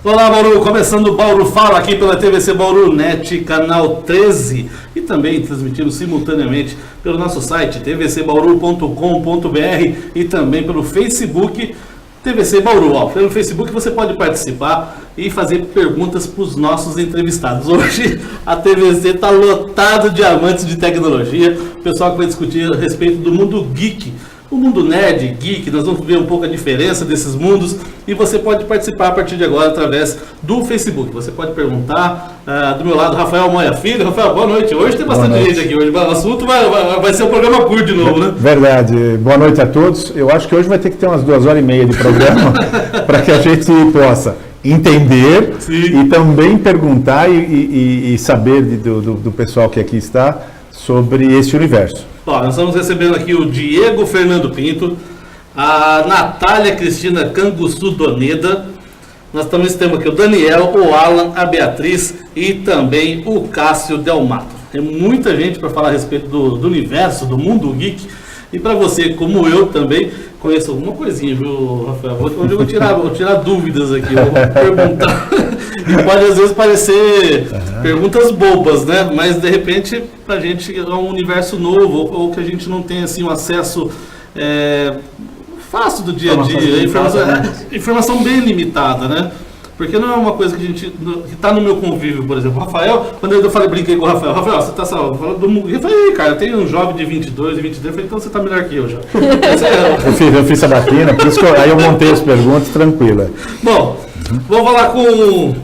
Olá, Bauru, começando o Bauru Fala aqui pela TVC Bauru Net, canal 13, e também transmitindo simultaneamente pelo nosso site tvcbauru.com.br e também pelo Facebook TVC Bauru. Pelo Facebook você pode participar e fazer perguntas para os nossos entrevistados. Hoje a TVC está lotada de amantes de tecnologia, o pessoal que vai discutir a respeito do mundo geek. O mundo nerd, geek, nós vamos ver um pouco a diferença desses mundos e você pode participar a partir de agora através do Facebook. Você pode perguntar, do meu lado, Rafael Moia Filho. Rafael, boa noite. Hoje tem bastante gente aqui. Hoje o assunto vai ser um programa curto de novo, né? Verdade. Boa noite a todos. Eu acho que hoje vai ter que ter umas 2h30 de programa para que a gente possa entender e também perguntar e saber do pessoal que aqui está sobre esse universo. Nós estamos recebendo aqui o Diego Fernando Pinto, a Natália Cristina Canguçu Doneda, nós também temos aqui o Daniel, o Alan, a Beatriz e também o Cássio Delmato. Tem muita gente para falar a respeito do universo, do mundo geek, e para você, como eu também, conheço alguma coisinha, viu, Rafael? Hoje eu vou tirar dúvidas aqui, eu vou perguntar. E pode às vezes parecer perguntas bobas, né? Mas de repente pra gente é um universo novo, ou que a gente não tem assim um acesso fácil do dia a dia, informação bem limitada, né? Porque não é uma coisa que a gente, que tá no meu convívio, por exemplo. Rafael, quando eu brinquei com o Rafael, você tá falando do mundo. Eu falei, cara, tem um jovem de 22 e 23, eu falei, então você tá melhor que eu já. Eu fiz sabatina, por isso que aí eu montei as perguntas tranquila. Bom, vou falar com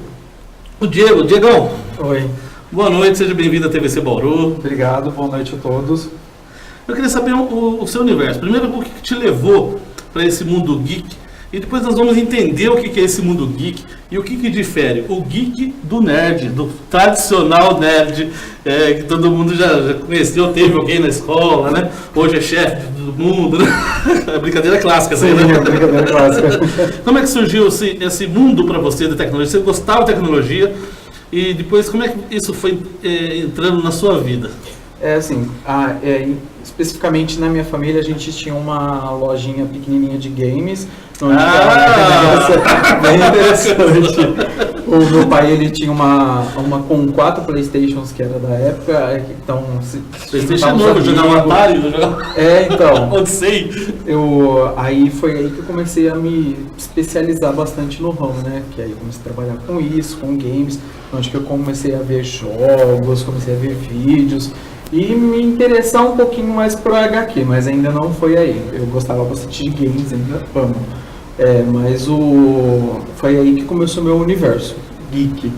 o Diego. Diegão. Oi. Boa noite, seja bem-vindo à TVC Bauru. Obrigado, boa noite a todos. Eu queria saber o seu universo. Primeiro, o que te levou para esse mundo geek? E depois nós vamos entender o que é esse mundo geek e o que difere o geek do nerd, do tradicional nerd, que todo mundo já conheceu, teve alguém na escola, né? Hoje é chefe do mundo, né? É brincadeira clássica, assim, né? Brincadeira clássica. Como é que surgiu esse mundo para você da tecnologia? Você gostava da tecnologia e depois como é que isso foi entrando na sua vida? Especificamente na minha família a gente tinha uma lojinha pequenininha de games, onde bem interessante. O meu pai, ele tinha uma com 4 Playstations, que era da época, então Playstation novo, jogar um Atari, então. Odyssey. Aí foi aí que eu comecei a me especializar bastante no ramo, né? Que aí eu comecei a trabalhar com isso, com games, onde que eu comecei a ver jogos, comecei a ver vídeos. E me interessar um pouquinho mais pro HQ, mas ainda não foi aí. Eu gostava bastante de games, ainda amo. Mas foi aí que começou o meu universo geek.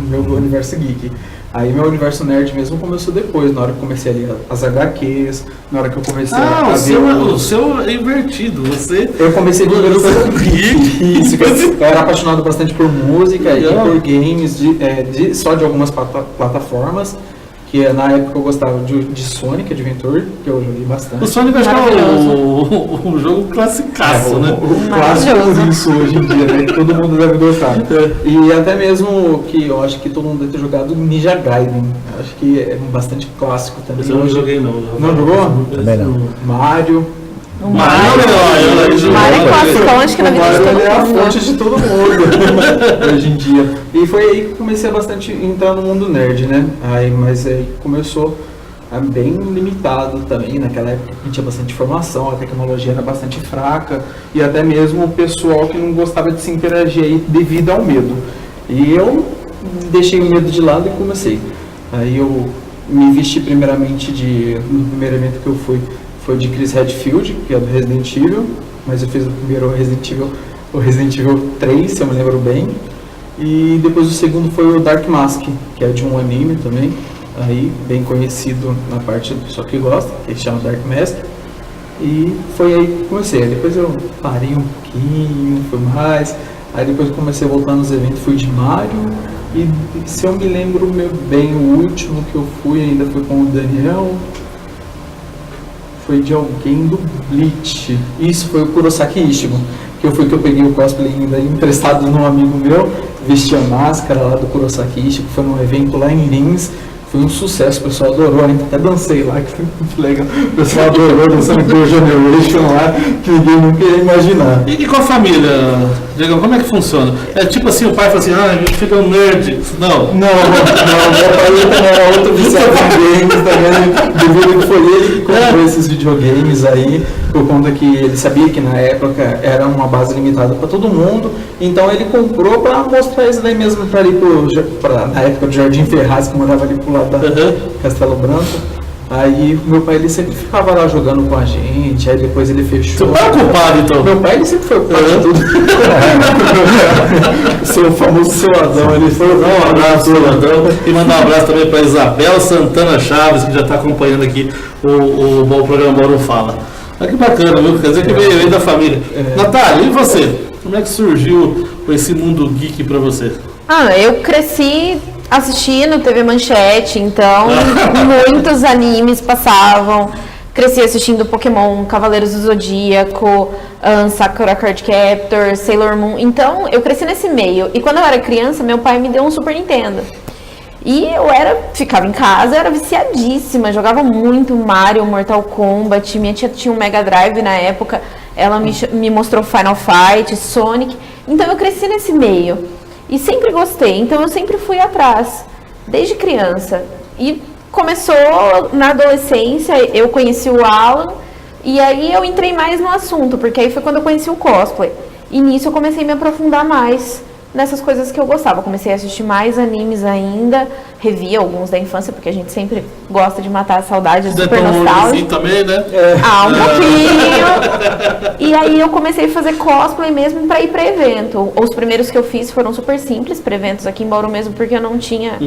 Meu universo geek. Aí meu universo nerd mesmo começou depois, na hora que eu comecei a ler as HQs, na hora que eu comecei a ver... O seu é invertido, você... Eu comecei primeiro pelo geek, isso, eu era apaixonado bastante por música e por games, só de algumas plataformas. Que na época eu gostava de Sonic Adventure, que eu joguei bastante. O Sonic acho que é um jogo classicaço, né? O clássico por isso hoje em dia, né? Que todo mundo deve gostar. E até mesmo que eu acho que todo mundo deve ter jogado Ninja Gaiden. Eu acho que é bastante clássico também. Esse eu não joguei não. Não jogou? Também não. Mario. Mario é clássico, acho que na vida de todo mundo. É a fonte de todo mundo hoje em dia. E foi aí que comecei a bastante entrar no mundo nerd, né? Mas aí começou bem limitado também. Naquela época a gente tinha bastante informação, a tecnologia era bastante fraca e até mesmo o pessoal que não gostava de se interagir aí devido ao medo. E eu deixei o medo de lado e comecei. Aí eu me vesti primeiramente no primeiro evento que eu fui. Foi de Chris Redfield, que é do Resident Evil, mas eu fiz o primeiro Resident Evil 3, se eu me lembro bem. E depois o segundo foi o Dark Mask, que é de um anime também, aí bem conhecido na parte do pessoal que gosta, que chama Dark Mask. E foi aí que comecei. Aí depois eu parei um pouquinho, foi mais. Aí depois eu comecei a voltar nos eventos, fui de Mario. E se eu me lembro bem, o último que eu fui ainda foi com o Daniel. Foi de alguém do Bleach. Isso foi o Kurosaki Ichigo, que eu peguei o cosplay ainda emprestado num amigo meu, vesti a máscara lá do Kurosaki Ichigo, foi num evento lá em Lins, foi um sucesso, o pessoal adorou, ainda até dancei lá, que foi muito legal. O pessoal adorou dançando Girl Generation lá, que ninguém nunca ia imaginar. E com a família, Diego, como é que funciona? É tipo assim, o pai fala assim, meu filho é um nerd. Não. Não, meu pai também era outro viciado em games também, devido que foi ele que comprou esses videogames aí, por conta que ele sabia que na época era uma base limitada para todo mundo, então ele comprou para mostrar isso daí mesmo para ir na época do Jardim Ferraz, que morava ali pro lado da Castelo Branco. Aí meu pai ele sempre ficava lá jogando com a gente, aí depois ele fechou. Você tá ocupado então? Meu pai ele sempre foi ocupado de tudo. Seu famoso seu Adão, ele foi Um abraço, seu Adão. E mandar um abraço também para Isabela Santana Chaves, que já está acompanhando aqui o programa Bauru Fala. Olha que bacana, viu? Quer dizer que veio da família. Natália, e você? Como é que surgiu esse mundo geek para você? Eu cresci assistindo TV Manchete, então muitos animes passavam. Cresci assistindo Pokémon, Cavaleiros do Zodíaco, Sakura Card Captor, Sailor Moon. Então eu cresci nesse meio. E quando eu era criança, meu pai me deu um Super Nintendo. E eu ficava em casa, era viciadíssima, jogava muito Mario, Mortal Kombat. Minha tia tinha um Mega Drive na época, ela me mostrou Final Fight, Sonic. Então eu cresci nesse meio. E sempre gostei, então eu sempre fui atrás, desde criança. E começou na adolescência, eu conheci o Alan, e aí eu entrei mais no assunto, porque aí foi quando eu conheci o cosplay. E nisso eu comecei a me aprofundar mais nessas coisas que eu gostava. Comecei a assistir mais animes ainda, revia alguns da infância, porque a gente sempre gosta de matar a saudade, é super nostálgico. Também, né? Um pouquinho. E aí eu comecei a fazer cosplay mesmo para ir para evento. Os primeiros que eu fiz foram super simples para eventos aqui em Bauru mesmo, porque eu não tinha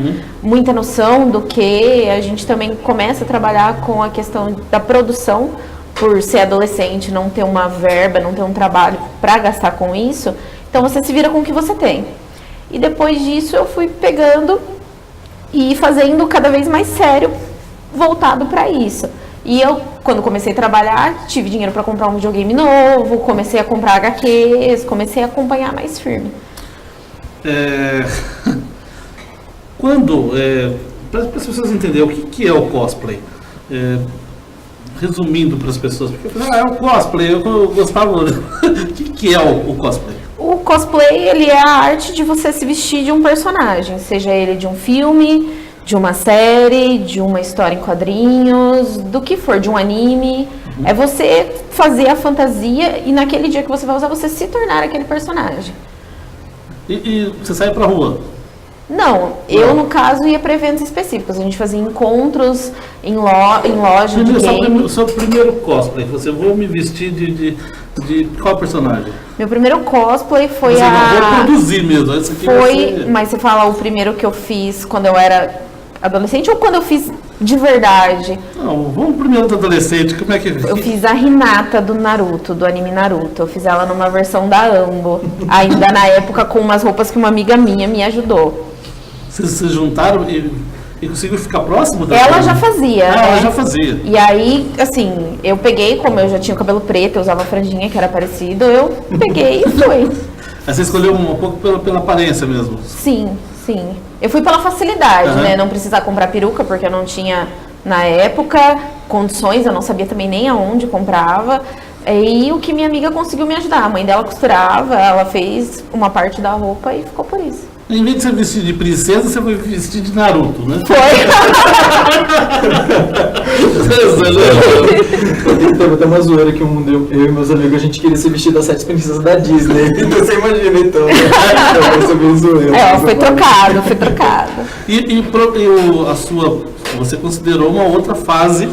muita noção do que. A gente também começa a trabalhar com a questão da produção, por ser adolescente, não ter uma verba, não ter um trabalho para gastar com isso. Então você se vira com o que você tem. E depois disso eu fui pegando e fazendo cada vez mais sério, voltado para isso. E eu, quando comecei a trabalhar, tive dinheiro para comprar um videogame novo, comecei a comprar HQs, comecei a acompanhar mais firme. Para as pessoas entenderem o que é o cosplay, resumindo para as pessoas, porque é o cosplay, eu gostava. O que é o cosplay? O cosplay, ele é a arte de você se vestir de um personagem, seja ele de um filme, de uma série, de uma história em quadrinhos, do que for, de um anime. É você fazer a fantasia e naquele dia que você vai usar, você se tornar aquele personagem. E você sai pra rua? Não, eu no caso ia para eventos específicos. A gente fazia encontros em loja de game. O seu primeiro cosplay, você vou me vestir de qual personagem? Meu primeiro cosplay foi você não vou produzir mesmo. Esse aqui foi, mas você fala o primeiro que eu fiz quando eu era adolescente ou quando eu fiz de verdade? Não, vamos primeiro do adolescente, como é que... Eu fiz a Hinata do Naruto, do anime Naruto. Eu fiz ela numa versão da Ambo, ainda na época com umas roupas que uma amiga minha me ajudou. Vocês se juntaram e conseguiu ficar próximo da Ela já fazia. Ela já fazia. E aí, assim, eu peguei, como eu já tinha o cabelo preto, eu usava franjinha, que era parecido, eu peguei e fui. Aí você escolheu um pouco pela aparência mesmo? Sim, sim. Eu fui pela facilidade, né? Não precisar comprar peruca, porque eu não tinha, na época, condições, eu não sabia também nem aonde comprava. E o que minha amiga conseguiu me ajudar. A mãe dela costurava, ela fez uma parte da roupa e ficou por isso. Em vez de você vestir de princesa, você foi vestir de Naruto, né? Foi. Tem uma zoeira que eu e meus amigos, a gente queria ser vestido das 7 princesas da Disney. Então você imagina, então. Foi bem zoeira. Foi trocado. Você considerou uma outra fase,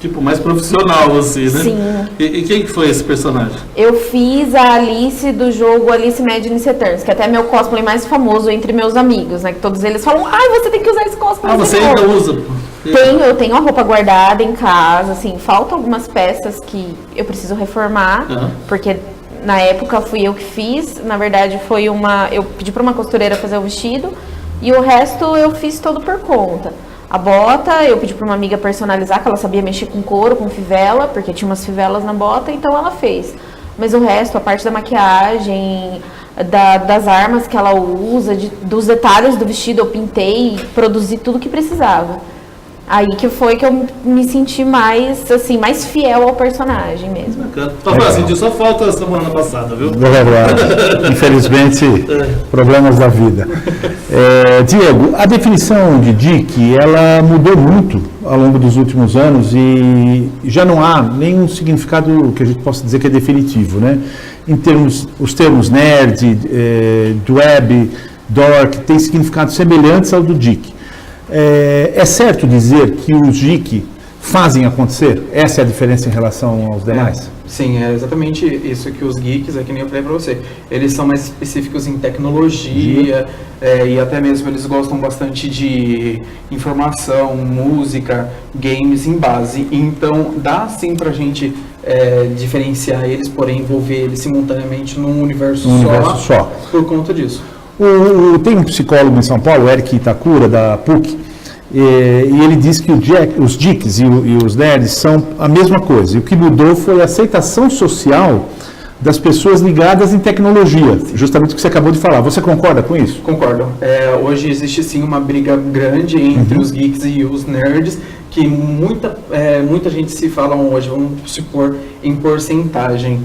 tipo, mais profissional, assim, né? Sim. E quem que foi esse personagem? Eu fiz a Alice do jogo Alice Madness Returns, que até é meu cosplay mais famoso entre meus amigos, né? Que todos eles falam, você tem que usar esse cosplay. Você ainda usa? Eu tenho a roupa guardada em casa, assim, faltam algumas peças que eu preciso reformar, porque na época fui eu que fiz, na verdade eu pedi para uma costureira fazer o vestido, e o resto eu fiz todo por conta. A bota, eu pedi para uma amiga personalizar, que ela sabia mexer com couro, com fivela, porque tinha umas fivelas na bota, então ela fez. Mas o resto, a parte da maquiagem, das armas que ela usa, dos detalhes do vestido, eu pintei e produzi tudo que precisava. Aí que foi que eu me senti mais, assim, mais fiel ao personagem mesmo. Bacana. Papai, sentiu só falta semana passada, viu? Infelizmente, problemas da vida. Diego, a definição de Dick, ela mudou muito ao longo dos últimos anos e já não há nenhum significado que a gente possa dizer que é definitivo, né? Os termos nerd, dweeb, dork, têm significados semelhantes ao do Dick. É certo dizer que os geek fazem acontecer? Essa é a diferença em relação aos demais? Sim, é exatamente isso que os geeks, é que nem eu falei para você, eles são mais específicos em tecnologia, e até mesmo eles gostam bastante de informação, música, games em base. Então dá sim pra gente diferenciar eles, porém envolver eles simultaneamente num universo só por conta disso. Tem um psicólogo em São Paulo, Eric Itakura, da PUC, e ele diz que os geeks e os nerds são a mesma coisa. E o que mudou foi a aceitação social das pessoas ligadas em tecnologia, justamente o que você acabou de falar. Você concorda com isso? Concordo. Hoje existe sim uma briga grande entre os geeks e os nerds, que muita gente se fala hoje, vamos supor, em porcentagem.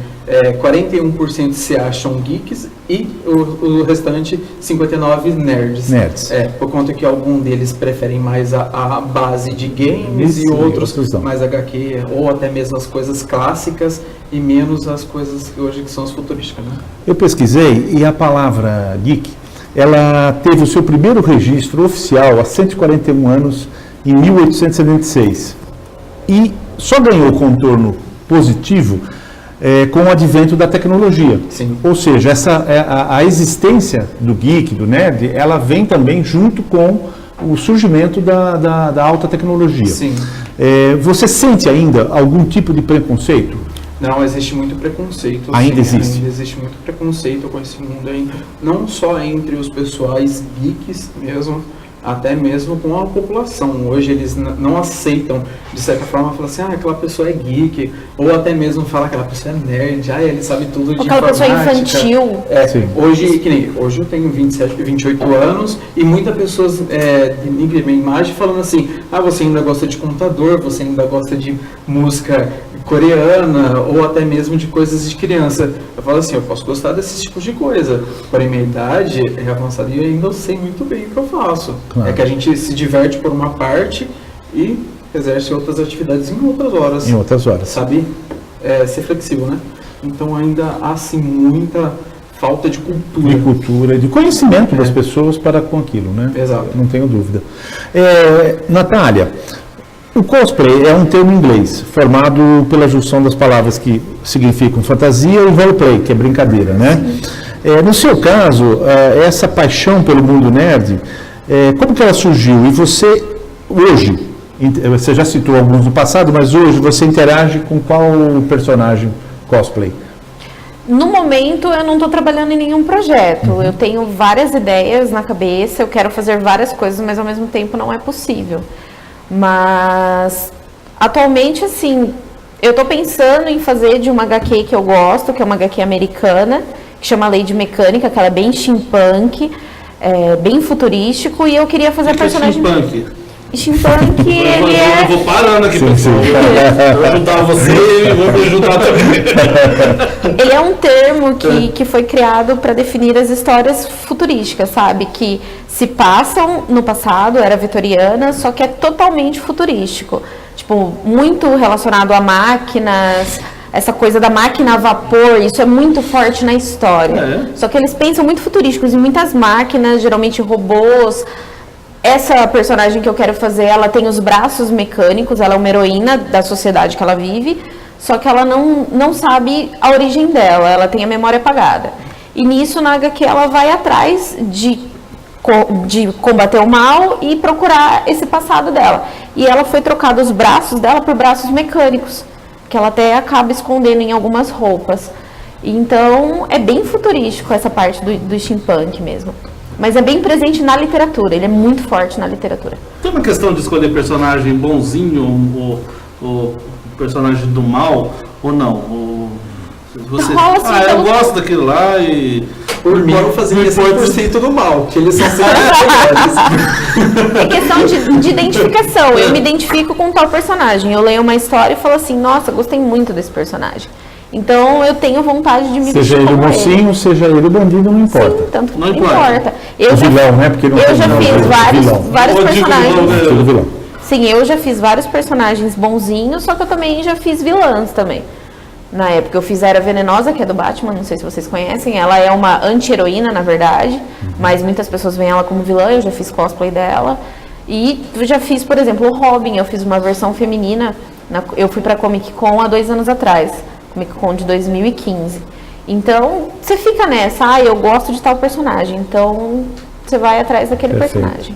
41% se acham geeks e o restante 59% nerds. Por conta que alguns deles preferem mais a base de games e outros mais HQ, ou até mesmo as coisas clássicas e menos as coisas que hoje que são as futurísticas. Né? Eu pesquisei e a palavra geek, ela teve o seu primeiro registro oficial há 141 anos, em 1876. E só ganhou contorno positivo com o advento da tecnologia. Sim. Ou seja, a existência do geek, do nerd, ela vem também junto com o surgimento da alta tecnologia. Sim. Você sente ainda algum tipo de preconceito? Não, existe muito preconceito. Ainda existe? Ainda existe muito preconceito com esse mundo ainda. Não só entre os pessoais geeks mesmo, até mesmo com a população. Hoje eles não aceitam, de certa forma, falar assim, aquela pessoa é geek, ou até mesmo falar que aquela pessoa é nerd, ele sabe tudo de aquela informática. Aquela pessoa infantil. Hoje eu tenho 28 anos e muitas pessoas denigrem minha imagem falando assim, você ainda gosta de computador, você ainda gosta de música coreana ou até mesmo de coisas de criança. Eu falo assim, eu posso gostar desses tipos de coisa, porém minha idade é avançada e eu ainda sei muito bem o que eu faço. Claro. É que a gente se diverte por uma parte e exerce outras atividades em outras horas. Em outras horas. Sabe? Ser flexível, né? Então ainda há assim muita falta de cultura. De cultura, de conhecimento das pessoas para com aquilo, né? Exato. Não tenho dúvida. Natália, o cosplay é um termo inglês, formado pela junção das palavras que significam fantasia e roleplay, que é brincadeira, né? No seu caso, essa paixão pelo mundo nerd, como que ela surgiu? E você, hoje, você já citou alguns no passado, mas hoje você interage com qual personagem cosplay? No momento, eu não estou trabalhando em nenhum projeto. Eu tenho várias ideias na cabeça, eu quero fazer várias coisas, mas ao mesmo tempo não é possível. Mas, atualmente, assim, eu tô pensando em fazer de uma HQ que eu gosto, que é uma HQ americana, que chama Lady Mecânica, que ela é bem steampunk, bem futurístico, e eu queria fazer a personagem... Steampunk, ele Eu vou parando aqui, pessoal. Eu vou juntar você e vou me juntar também. Ele é um termo que foi criado para definir as histórias futurísticas, sabe? Que se passam no passado, era vitoriana, só que é totalmente futurístico. Tipo, muito relacionado a máquinas, essa coisa da máquina a vapor, isso é muito forte na história. Só que eles pensam muito futurísticos em muitas máquinas, geralmente robôs. Essa personagem que eu quero fazer, ela tem os braços mecânicos, ela é uma heroína da sociedade que ela vive, só que ela não sabe a origem dela, ela tem a memória apagada. E nisso, na HQ, ela vai atrás de combater o mal e procurar esse passado dela. E ela foi trocada os braços dela por braços mecânicos, que ela até acaba escondendo em algumas roupas. Então, é bem futurístico essa parte do steampunk mesmo. Mas é bem presente na literatura, ele é muito forte na literatura. Tem uma questão de escolher personagem bonzinho ou personagem do mal ou não? Você, rola assim, eu gosto daquilo lá e O Moro fazia 100% do mal, que eles são sempre melhores. É questão de identificação. Eu me identifico com tal personagem. Eu leio uma história e falo assim, nossa, gostei muito desse personagem. Então eu tenho vontade de me Seja vestir ele o como mocinho, seja ele o bandido, não importa. Sim, tanto Não não importa. importa. O vilão, né? Porque não eu tem já vilão, fiz vilão. vários Eu digo personagens. vilão, né? Tudo vilão. Sim, eu já fiz vários personagens bonzinhos, só que eu também já fiz vilãs também. Na época eu fiz a Era Venenosa, que é do Batman, não sei se vocês conhecem. Ela é uma anti-heroína, na verdade, mas muitas pessoas veem ela como vilã, eu já fiz cosplay dela. E eu já fiz, por exemplo, o Robin, eu fiz uma versão feminina, eu fui pra Comic Con há 2 anos atrás, Comic Con de 2015. Então, você fica nessa, eu gosto de tal personagem, então você vai atrás daquele Perfeito. personagem.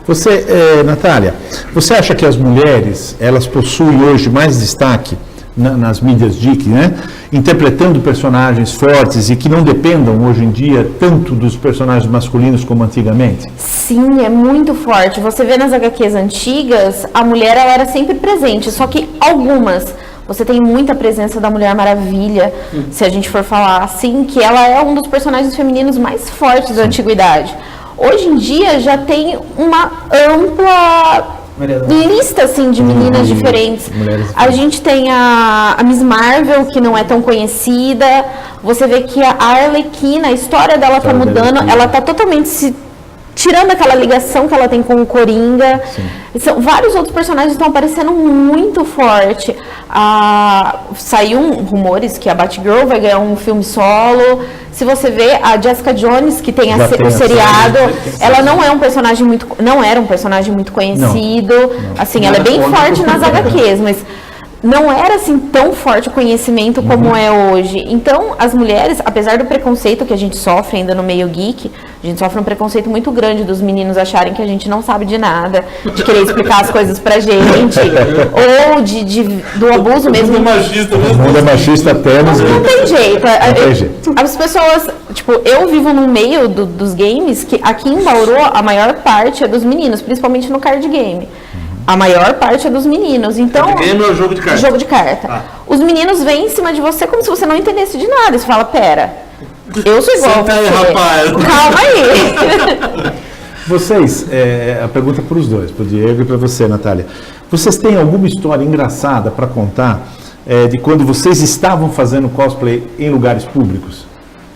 Você, Natália, você acha que as mulheres, elas possuem hoje mais destaque nas mídias geek, né? Interpretando personagens fortes e que não dependam hoje em dia tanto dos personagens masculinos como antigamente? Sim, é muito forte. Você vê nas HQs antigas, a mulher ela era sempre presente, só que algumas, você tem muita presença da Mulher Maravilha, se a gente for falar assim, que ela é um dos personagens femininos mais fortes da antiguidade. Hoje em dia já tem uma ampla lista assim de meninas diferentes. Mulheres A gente tem a Miss Marvel, que não é tão conhecida. Você vê que a Arlequina, a história dela tá mudando, ela tá totalmente se tirando aquela ligação que ela tem com o Coringa. Vários outros personagens estão aparecendo muito forte. Saiu rumores que a Batgirl vai ganhar um filme solo. Se você vê a Jessica Jones, que tem o seriado, ela não é um personagem muito, não era um personagem muito conhecido. Assim, ela é bem forte nas HQs, mas não era assim tão forte o conhecimento como é hoje. Então, as mulheres, apesar do preconceito que a gente sofre ainda no meio geek, a gente sofre um preconceito muito grande dos meninos acharem que a gente não sabe de nada, de querer explicar as coisas pra gente, ou do abuso mesmo. O mundo é machista até, mas Não tem jeito. Não tem jeito. As pessoas, tipo, eu vivo no meio dos games, que aqui em Bauru a maior parte é dos meninos, principalmente no card game. A maior parte é dos meninos. Então, Card game é o jogo de carta? Jogo de carta. Os meninos vêm em cima de você como se você não entendesse de nada. E você fala, pera, eu sou igual a Senta você. aí, rapaz. Calma aí. vocês, a pergunta para os dois, para o Diego e para você, Natália. Vocês têm alguma história engraçada para contar de quando vocês estavam fazendo cosplay em lugares públicos?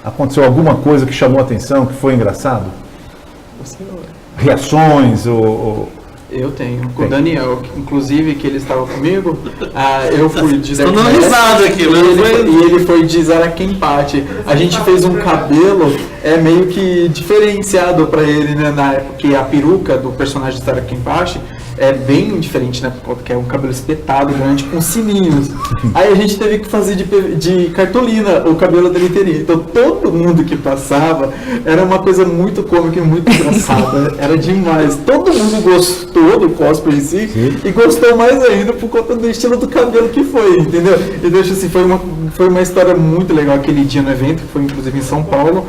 Aconteceu alguma coisa que chamou a atenção, que foi engraçado? Reações ou... Eu tenho. Com o Daniel, inclusive, que ele estava comigo, eu fui de Estou dando risada aqui, mas e ele foi de Zarakenpate. A gente fez um cabelo meio que diferenciado para ele, né, na época, que a peruca do personagem de Zarakenpate é bem diferente, né, porque é um cabelo espetado, grande, com sininhos. Aí a gente teve que fazer de cartolina o cabelo dele teria. Então todo mundo que passava era uma coisa muito cômica e muito engraçada. Era demais. Todo mundo gostou do cosplay em si e gostou mais ainda por conta do estilo do cabelo que foi, entendeu? Então assim, foi uma história muito legal aquele dia no evento, que foi inclusive em São Paulo.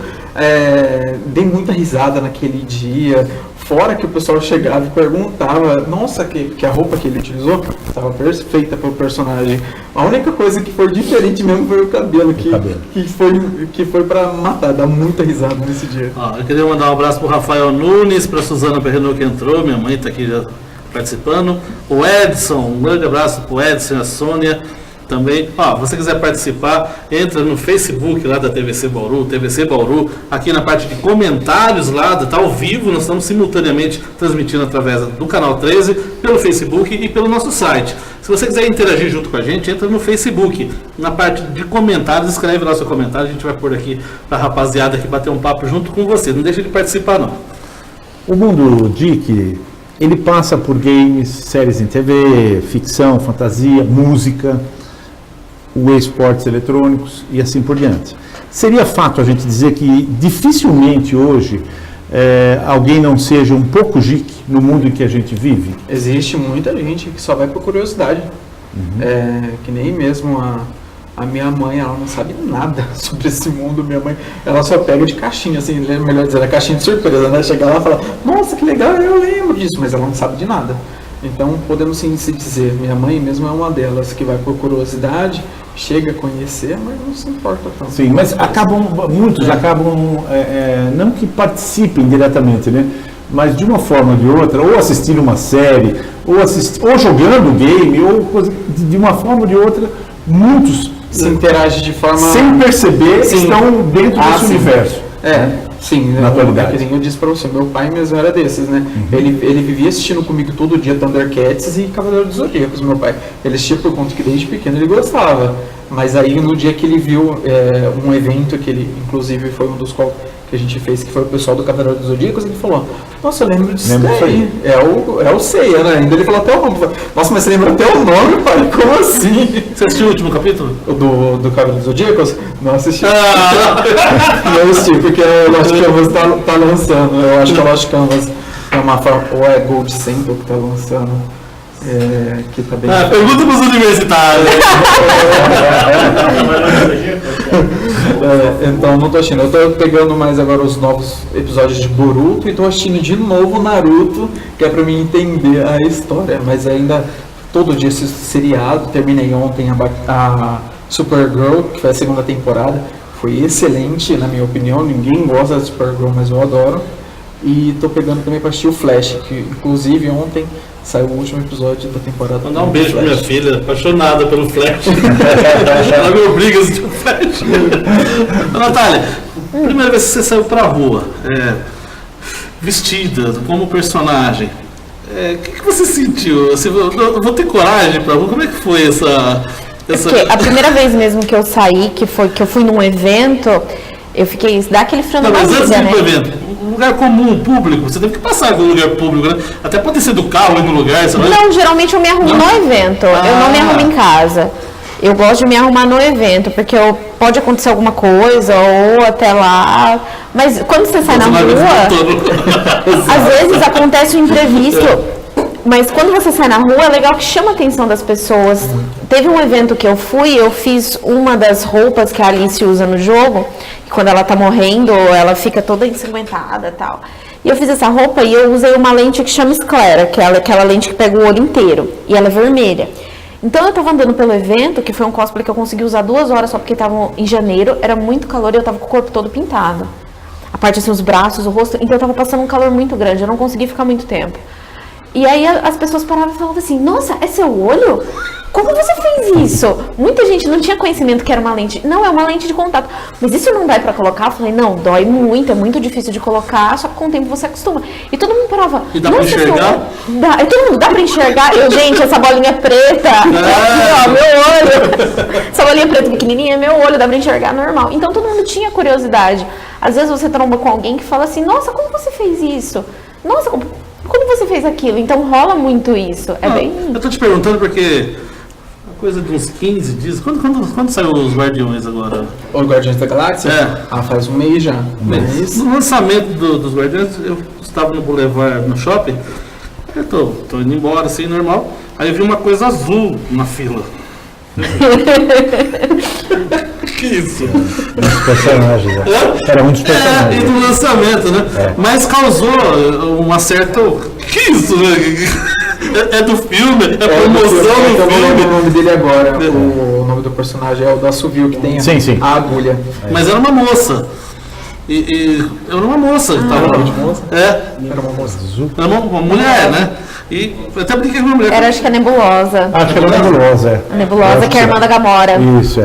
Dei muita risada naquele dia. Fora que o pessoal chegava e perguntava, nossa, que a roupa que ele utilizou estava perfeita para o personagem. A única coisa que foi diferente mesmo foi o cabelo, que foi para matar, dar muita risada nesse dia. Eu queria mandar um abraço para o Rafael Nunes, para a Suzana Perrenot que entrou, minha mãe está aqui já participando. O Edson, um grande abraço para o Edson e a Sônia. Também, se você quiser participar, entra no Facebook lá da TVC Bauru, aqui na parte de comentários lá, está ao vivo, nós estamos simultaneamente transmitindo através do canal 13, pelo Facebook e pelo nosso site. Se você quiser interagir junto com a gente, entra no Facebook, na parte de comentários, escreve lá seu comentário, a gente vai pôr aqui para a rapaziada aqui bater um papo junto com você, não deixa de participar não. O mundo geek, ele passa por games, séries em TV, ficção, fantasia, música, esportes eletrônicos e assim por diante. Seria fato a gente dizer que dificilmente hoje alguém não seja um pouco geek no mundo em que a gente vive? Existe muita gente que só vai por curiosidade. Que nem mesmo a minha mãe, ela não sabe nada sobre esse mundo. Minha mãe, ela só pega de caixinha, assim, melhor dizer, a caixinha de surpresa, né? Chega lá e fala, nossa, que legal, eu lembro disso, mas ela não sabe de nada. Então, podemos sim se dizer, minha mãe mesmo é uma delas, que vai por curiosidade, chega a conhecer, mas não se importa tanto. Sim, mas muitos acabam, não que participem diretamente, né? Mas de uma forma ou de outra, ou assistir uma série, ou jogando game, ou de uma forma ou de outra, muitos Se interage de forma... sem perceber, Sim. estão dentro desse Sim. universo. Sim, Na atualidade. eu disse pra você, meu pai mesmo era desses, né? Ele vivia assistindo comigo todo dia Thundercats e Cavaleiro dos Zodíacos, meu pai. Ele assistia por conta que desde pequeno ele gostava. Mas aí no dia que ele viu um evento que ele, inclusive, foi um dos qual que a gente fez, que foi o pessoal do Cavaleiro dos Zodíacos, ele falou, nossa, eu lembro disso daí. É o Seiya, né? Ainda ele falou até o nome. Nossa, mas você lembra até o nome, pai? Como assim? Você assistiu o último capítulo? Do Cavaleiro dos Zodíacos? Não assisti. Não assisti, porque o Lost Canvas tá lançando. Eu acho que a Lost Canvas é uma forma, ou é Gold Sample que tá lançando. Que tá bem... Pergunta pros universitários. Então não tô assistindo. Eu tô pegando mais agora os novos episódios de Boruto e tô assistindo de novo Naruto, que é pra mim entender a história. Mas ainda todo dia esse seriado, terminei ontem a Supergirl, que foi a segunda temporada. Foi excelente, na minha opinião. Ninguém gosta da Supergirl, mas eu adoro. E tô pegando também pra assistir o Flash, que inclusive ontem saiu o último episódio da temporada. Mandar um beijo pra minha filha, apaixonada pelo Flash. Ela me obriga a assistir o Flash. Natália, primeira vez que você saiu pra rua, vestida como personagem, o que você sentiu? Assim, eu vou ter coragem pra rua? Como é que foi essa... Porque a primeira vez mesmo que eu saí, que eu fui num evento, eu fiquei, dá aquele frio na Não, mas barriga, antes de ir né? pro evento, um lugar comum, público, você teve que passar em um lugar público, né? Até pode ser do carro aí no lugar, sabe? Não, geralmente eu me arrumo no evento, eu não me arrumo em casa. Eu gosto de me arrumar no evento, porque pode acontecer alguma coisa, ou até lá. Mas quando você sai na rua, às vezes acontece um imprevisto. Mas quando você sai na rua, é legal que chama a atenção das pessoas. Teve um evento que eu fui, eu fiz uma das roupas que a Alice usa no jogo, que quando ela tá morrendo, ela fica toda ensanguentada e tal. E eu fiz essa roupa e eu usei uma lente que chama esclera, que é aquela lente que pega o olho inteiro, e ela é vermelha. Então eu tava andando pelo evento, que foi um cosplay que eu consegui usar 2 horas só porque tava em janeiro, era muito calor e eu tava com o corpo todo pintado. A parte assim, os braços, o rosto, então eu tava passando um calor muito grande, eu não consegui ficar muito tempo. E aí as pessoas paravam e falavam assim, nossa, é seu olho? Como você fez isso? Muita gente não tinha conhecimento que era uma lente. Não, é uma lente de contato. Mas isso não dói pra colocar? Eu falei, não, dói muito, é muito difícil de colocar, só que com o tempo você acostuma. E todo mundo parava. E dá pra enxergar? Dá. E todo mundo, dá pra enxergar? Eu, gente, essa bolinha preta, aqui, ó, meu olho. Essa bolinha preta pequenininha é meu olho, dá pra enxergar normal. Então todo mundo tinha curiosidade. Às vezes você tromba com alguém que fala assim, nossa, como você fez isso? Nossa, como você fez aquilo? Então rola muito isso. É bem... Eu tô te perguntando porque coisa de uns 15 dias. Quando saiu os Guardiões agora? Os Guardiões da Galáxia? Faz um mês já. No lançamento dos Guardiões, eu estava no Boulevard, no shopping. Eu tô indo embora, assim, normal. Aí eu vi uma coisa azul na fila. Que isso? Muitos personagens. Era muitos personagens. E do lançamento, né? Mas causou uma certa... Que isso, né? É do filme, é promoção do filme. Eu não lembro o filme. nome dele agora. O nome do personagem é o da Assovio, que tem a agulha. Mas era uma moça. Era uma moça. Tava, de moça? Era uma moça. Era uma mulher, né? E eu até brinquei com uma mulher. Era, acho que a Nebulosa. Acho que era Nebulosa. A Nebulosa, que é a irmã da Gamora. Isso,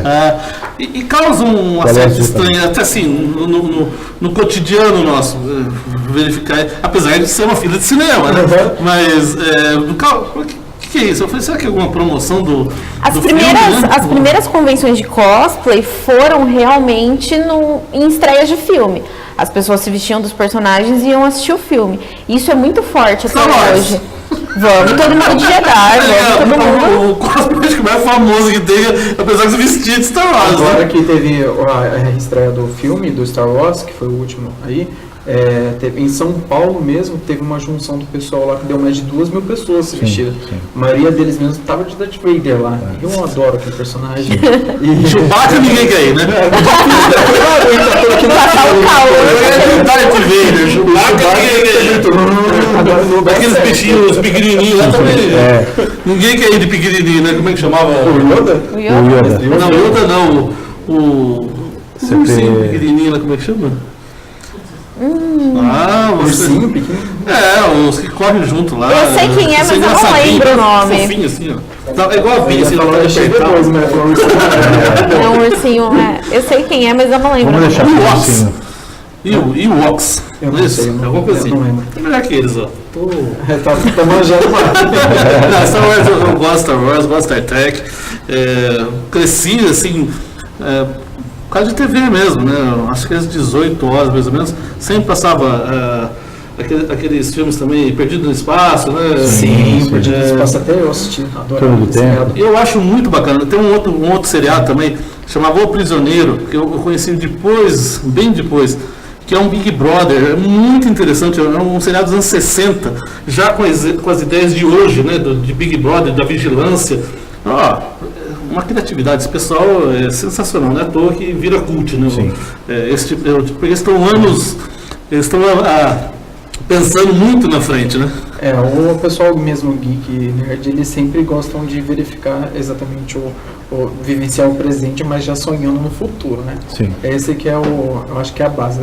E causa uma certa estranha, até assim, no cotidiano nosso, verificar, apesar de ser uma fila de cinema, né? Mas, o que é isso? Eu falei, será que é alguma promoção do filme, né? As primeiras convenções de cosplay foram realmente em estreias de filme. As pessoas se vestiam dos personagens e iam assistir o filme. Isso é muito forte até hoje. Vamos, todo mundo de Jedi, vamos, todo mundo. O cosplay acho que mais famoso que tem, apesar de se vestir de Star Wars. Agora né? que teve a estreia do filme, do Star Wars, que foi o último aí, teve, em São Paulo mesmo, teve uma junção do pessoal lá que deu mais de 2.000 pessoas vestidas. A maioria deles mesmo estava de Darth Vader lá. Eu adoro aquele personagem. Chewbacca ninguém quer ir, né? Passar o calor. Darth Vader, Chewbacca ninguém quer ir. Agora não dá Aqueles certo. bichinhos pequenininhos lá também. Ninguém quer ir de pequenininho, né? Como é que chamava? O Yoda? O Yoda? Não, o Yoda não. O ursinho tem- pequenininho lá, como é que chama? Ah, Ursinho pequeno. os que correm junto lá. Eu sei quem é, mas eu não engraçadinho, lembro o nome. Fofinho assim, ó. Não, é igual a Bia, assim, Ele ela falou pode achei apertar. depois, né? Falou ursinho. É um ursinho, Eu sei quem é, mas eu não lembro. Vamos deixar O pro Ox. ursinho. E o Ox. Eu não Isso, sei, eu não- alguma coisa eu assim. não lembro. É melhor que eles, ó. Tá manjando mais. Não, Star Wars, eu gosto de Star Wars, gosto de Star Trek. Cresci, assim, por causa de TV mesmo, né? Acho que às 18 horas, mais ou menos, sempre passava aqueles filmes também, Perdido no Espaço, né? Sim, Perdido no Espaço até eu assisti. Adorava Todo esse tempo. seriado. Eu acho muito bacana. Tem um outro seriado também, chamava O Prisioneiro, que eu conheci depois, bem depois, que é um Big Brother. É muito interessante, é um seriado dos anos 60, já com as ideias de hoje, né? De Big Brother, da vigilância. Ó, uma criatividade, esse pessoal é sensacional, não é à toa que vira cult, né? Sim. Porque eles estão pensando muito na frente, né? O pessoal mesmo geek nerd, eles sempre gostam de verificar exatamente o vivenciar o presente, mas já sonhando no futuro, né? Sim. Esse que é eu acho que é a base.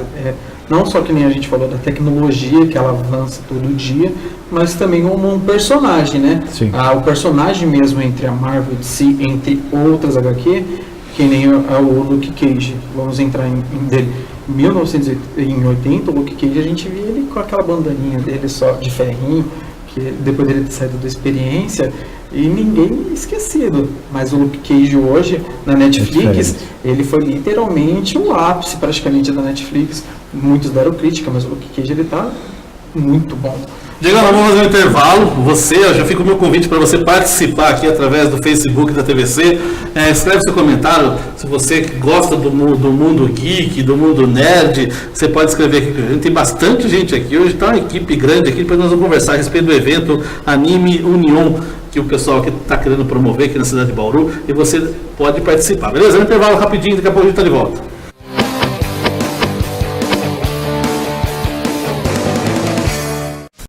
Não só que nem a gente falou da tecnologia, que ela avança todo dia, mas também um personagem, né? Sim. O personagem mesmo entre a Marvel e DC, entre outras HQ, que nem o Luke Cage. Vamos entrar em dele. Em 1980, o Luke Cage, a gente via ele com aquela bandaninha dele só de ferrinho, que depois dele ter saído da experiência, e ninguém esquecido. Mas o Luke Cage hoje, na Netflix, ele foi literalmente o ápice praticamente da Netflix. Muitos deram crítica, mas o Luke Cage ele tá muito bom. Diego, nós vamos fazer um intervalo. Já fica o meu convite para você participar aqui através do Facebook da TVC. Escreve seu comentário. Se você gosta do mundo geek, do mundo nerd, você pode escrever aqui. A gente tem bastante gente aqui. Hoje está uma equipe grande aqui. Depois nós vamos conversar a respeito do evento Anime Union, que o pessoal aqui está querendo promover aqui na cidade de Bauru. E você pode participar. Beleza? Um intervalo rapidinho, daqui a pouco a gente está de volta.